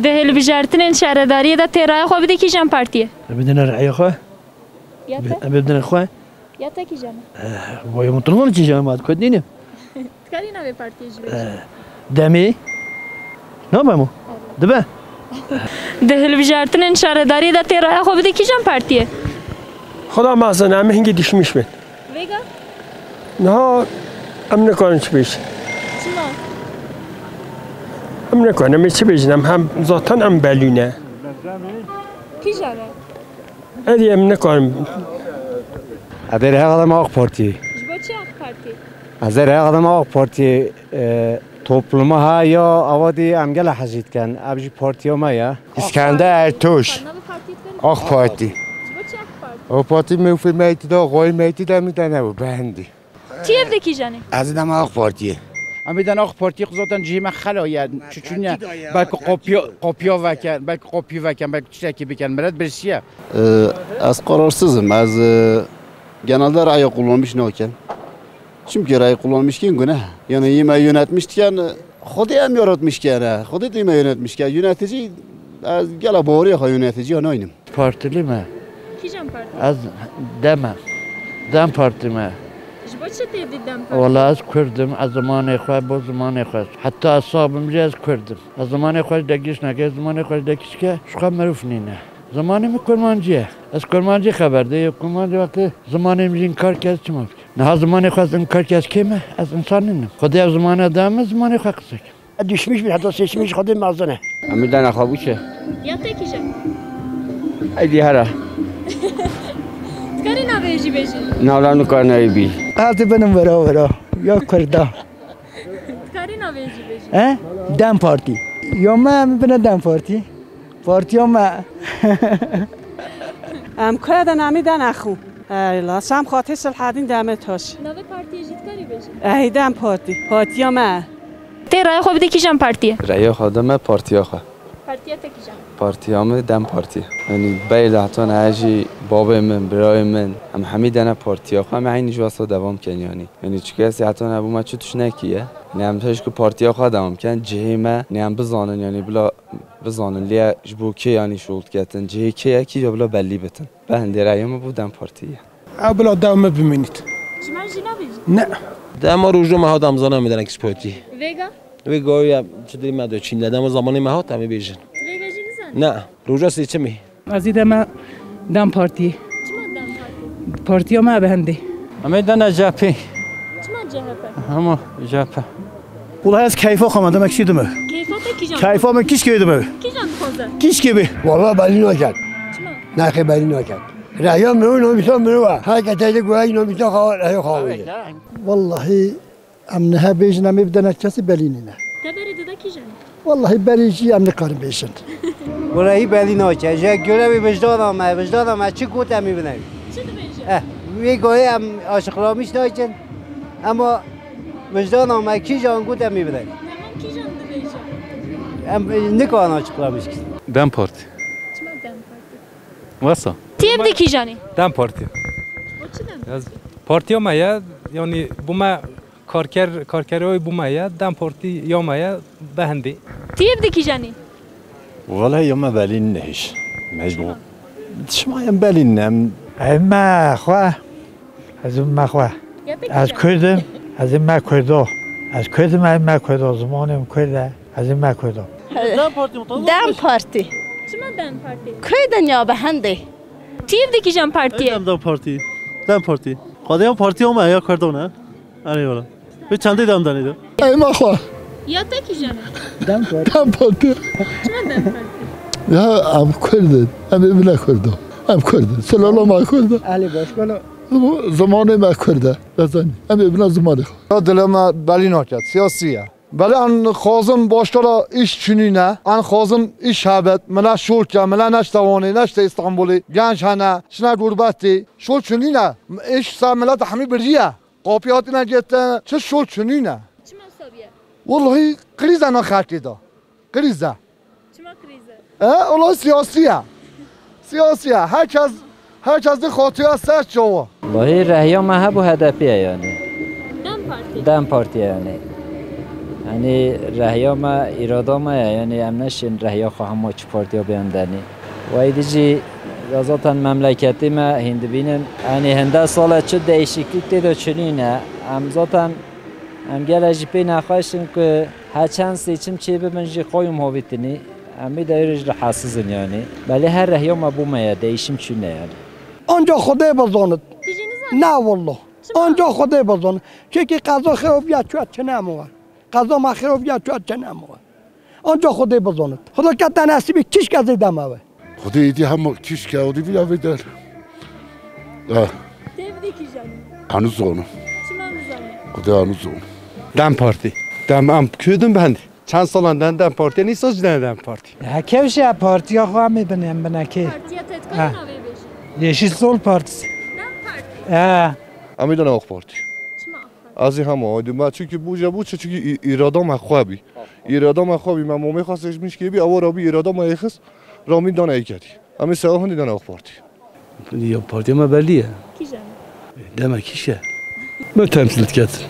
ده بجارتن شهرداری ده ترای خواب ده کی جان پارتیه بدنا رعاية خواه بدنا خواه یا تا کی جان وای مطلوبه چی جان ماد کدینه تکاری نه به پارتی جوی دمی نه بامو دبه ده بجارتن شهرداری ده ترای خواب ده کی جان پارتیه خدا محسن همه هنگی دیشمیش بید ویگا نه هم نکنم چی بیش چما هم نکنم چی بیشنم هم ذاتن هم بلونه کی جانه ادی هم نکنم ادر هقدم آق پارتی جبو چی آق پارتی ادر هقدم آق پارتی topluma ha ya avadi amgel hazit kan abji partiya ma ya İskender Ertuğ AK Parti o parti mevfi meyti da koy meyti de mi tane bu beğendi تیب ده کی جانه azidem AK Parti امیدن آخ پارتی خودتان جیمه خلاید چونیا belki kopya veken belki kopya veken belki çiçek biken millet bir şey. Az kararsızım. Az genelde raya kullanmış ne çünkü raya kullanmışken günah. Yani yemeği yönetmişken Xudu hem yaratmışken, Xudu da yemeği yönetmişken yönetici az gele bağırıyor yönetici anayım. partili mi کی جان پارتی az demem dem parti mi جبو چی تیب دیدم والله از کردم از زمان خواه با زمان خواه حتی اصابم جه از کردم از زمان خواه دگیش نگه از زمان خواه دگیش که شخواه مروف نینه زمانی می کرمانجیه از کرمانجی خبر ده کرمانجی وقتی زمانی میجین کار که از چی مفت نه ها زمانی خواه از این کار که از کیمه از انسان نینم خودی از زمان دامه زمانی خواه قصه کم Düşmüş bir hatta seçmiş kadın mazene. amidan akhabushe یا تا کی جان adi hara تکاری نه بیجی بیجی navlan karna bi Altı benim vera ya kurda تکاری نه بیجی بیجی he dem parti yoma bana dem parti parti yoma ام کردن امیدن اخو لا سام خاطر سلحادین دامت هاش نه به پارتی جیت کاری بیجی اهیدم پارتی ما ترای خواب ده کی جان پارتیه Raya خادم پارتیا خو. پارتیه تا کی جان پارتیام دم پارتی. یعنی بیل حتون هجی باب من برای من هم حمیدن پارتیا خو هم عین جواسا دوام کن یعنی چیکار سی حتون ابو ما چه توش نکیه نیم تاش که پارتیا خو دوام کن جهمه نیم بزانن یعنی بلا بزانن لیا جبوکی یعنی شغل کردن جه کیه کی بلا بلی بتن به هندی رایام بودم پارتیه ابلا دام ببینید جمع جینا بیجی نه دما روزو ما دام زنم میدن اکس پارتی ویگا و گویا چه داری ما دو چین دادم زمانی ما هات همی بیشن ویگا جی نزن نه روزا سی چه می ازیدم دم پارتی چما دم پارتی پارتی ما به هندی amidan ajapi چما جهپه ama japa Ulan az keyfe kamadım ekşidi mi کیفاته کی جان keyfe mi kiş gibi mi کی جان خوزه kiş gibi Valla belli nakat چما Nakı belli nakat Raya mı nomistan mı var Hakikaten de güvey nomistan raya kavuydu Vallahi amneha bejna mibdana kesi belinine تبری دادا کی جان Vallahi berici amne karım bejin burayı belli noça je görevi vicdanım çi kut mi bine چه تو بیجی ve goy am aşıklamış noçen ama vicdanım ki jan kut mi bine نمام کی جان دو بیجی am ne kan açıklamış ki Dem Parti. چما دم پارتی Vasa. تیب ده کی جانی Dem Parti. o چه دم Parti ama ya yani bu ma karkeroy bu ma ya Dem Parti yama ya behendi. تیب ده کی جانی Valla yama belli nehiş Mecbur Şmayem belli nem Ama خواه از اون مخواه یا تا کی از جان کردم از این مکردو از کردم این مکردو زمانم کرده از این مکردو دم پارتی چما دم پارتی کردن یا به هندی تیب ده کی جان پارتیه dem parti قادم parti ama ya کرده نه آره والا به چنده دم دانیدو ای مخواه یا تا کی جان dem parti چما دم پارتی Ya am kurdun Am evine kurdum Am kurdun Selam am kurdun علی باشگاه Zamanı mı kurdu Bezani Am evine zamanı Dileme belli nakat Siyasiye Beli an khazın başlara iş çününe, an khazın iş habet, mela şulke, mela neştevani, neşte İstanbul'u, genç hane, şuna gurbeti, şul çününe, iş sa mela tahmi birciye, kapiyatına gitti, çe şul çününe. چما صابیه Vallahi krize ne khalki da, krize. چما کریزه Olay siyasiye, siyasiye, herkes de khatıya sert çoğu. vahi rahya ma bu hedefiye yani دم پارتی dem partiye yani یعنی رهیا ما اراده ما یعنی امنشین رهیا خواهم ما چه پارتیا بیاندنی و ایدیجی رازاتن مملکتی ما هند بینن یعنی هنده سال چه دیشیکلی دو چنینه امزاتن ام گلجی پی نخواهشیم که هرچند سیچم چی بمنجی خواهیم هاویتنی امی دایرش حساسن یعنی ولی هر رهیا ما بومه دیشیم چونه یعنی آنجا خدای بزاند نه والله آنجا خدای بزاند که قضا خراب بیاد چه نموه قضا ما خراب بیاد چه نموه آنجا خدای بزاند خدا که تناسبی کیش کسی دموه خدا ایدی هم کیش که آدی بیا بیدر Tebrik ederim. هنوز اونو Kim anızam? خدا هنوز اونو دم پارتی دم کدوم بند چند سالان دم پارتی نیست از دم پارتی کیفش پارتی ها خواهم میبینم بناکی Partiye tetkal nave beşi. yeşil sol partisi امیدن آخ پارتی از این همه آدم چون بوجه چون ایرادا مخوابی ایرادا مخوابی من مومی خواستش میش که بی آوار آبی ایرادا ما ایخس رامی دانه ای کردی امی سه هندی دانه آخ پارتی یا پارتی ما بلیه Ki canım? دم کیشه ما temsil کردن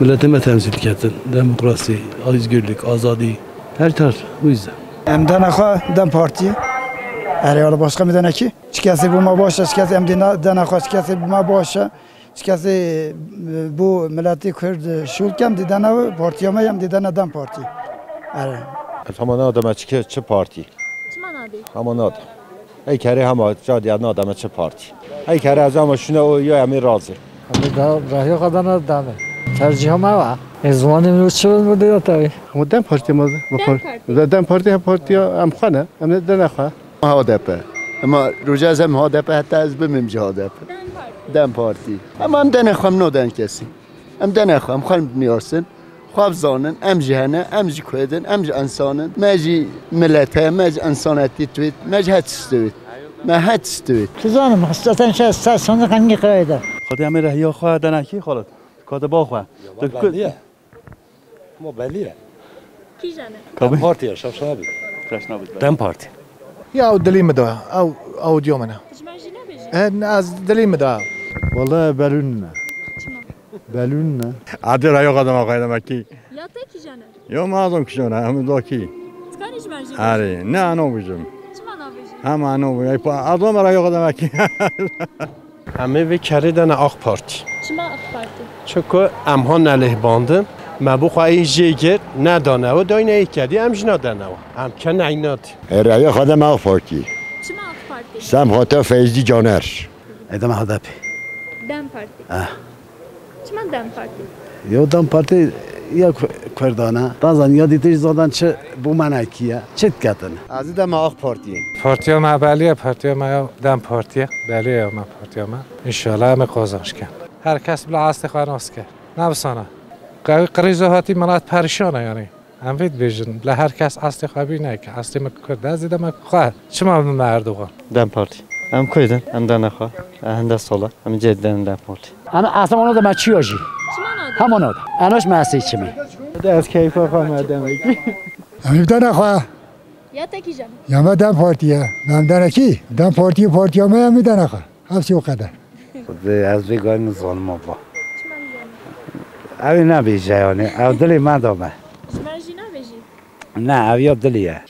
ملت ما temsil کردن دموکراسی özgürlük azadi her tarz bu yüzden امدن اخواه دم پارتی اره حالا başka میدنه کی چی کسی bu ما باشه چی کسی امدن اخواه چی کسی bu ما باشه چی کسی bu ملتی کرد شولکم دیدن و پارتی هم دیدن دم پارتی اره همان آدم چه پارتی Kim anadı? همان آدم ای کاری هم جادیان آدم چه پارتی ای کاری از همه شونه او یا امی رازی راه قدم دامه ترجیح ما زمان امروز چه بود دیده تایی اما دم پارتی ما دم پارتی پارتی هم خانه هم دن خوا هادپه اما روز هم هادپه حتی از بمیم هادپه دم پارتی اما هم دن خواهم نودن کسی هم دن خواهم خواهم نیاسن خواب زانن ام جهنه ام جی کویدن ام جی انسانن مجی ملته مج انسانیتی توید مج هت استوید ما هت استوید زانم استاتن چه استاسیون کنگی قایده خودی همه رهیا خواه دنکی خالد کاد با خواه بلیه ما بلیه Ki canım? دم پارتی شبشابی دم پارتی یا دلی مدا او دیومنا Kişmen jine beşi. از دلی مدا والله بلون بلون عادی راه قدم آقای دمکی Ya te ki canım? یا مازم کشونه هم داکی Tıkan içmen jine. آره نه آنو بیشم Kim ana beşi? هم آنو بیای آدم راه قدم اکی همه وی کردن آخ پارتی Kim AK Parti? چون امها نله باندن ما بخوای جیگر ندانه و داینه ای کردی همش ندانه و هم که نینات رای خودم آخ پارتی Kim AK Parti? سم هاتا فیزی جانر ادام هدف Dem Parti. Kim Dem Parti? یا دم پارتی یا کردانه بازن یادی تیج زدن چه بو من کیه چه کردن از دم آخ پارتی پارتی ما بلیه پارتی ما دم پارتیه بلیه ما پارتی ما انشالله همه قازانش کن هر کس بلا عاست خاناس کرد نبسانه قریزه هاتی ملت پریشانه یعنی هم وید بیشن بلا هر کس عاست خوابی نه که عاست ما کرد از دیدم ما خواه چما مردوغان دم پارتی هم کویدن هم دنخوا هنده ساله هم جدن دم پارتی انا اصلا اونو دم چی آجی همون آدم اناش محسی چی می از کیف خواهم آدم اکی همین دن خواه Ya te ki canım? یا ما دم پارتیه من دن کی دم پارتی ها ما هم میدن خواه هفتی و قدر خود از بگاین ظالم با اوی نبیجه یعنی او دلی من دامه Kişmen jine beşi. نه اوی دلیه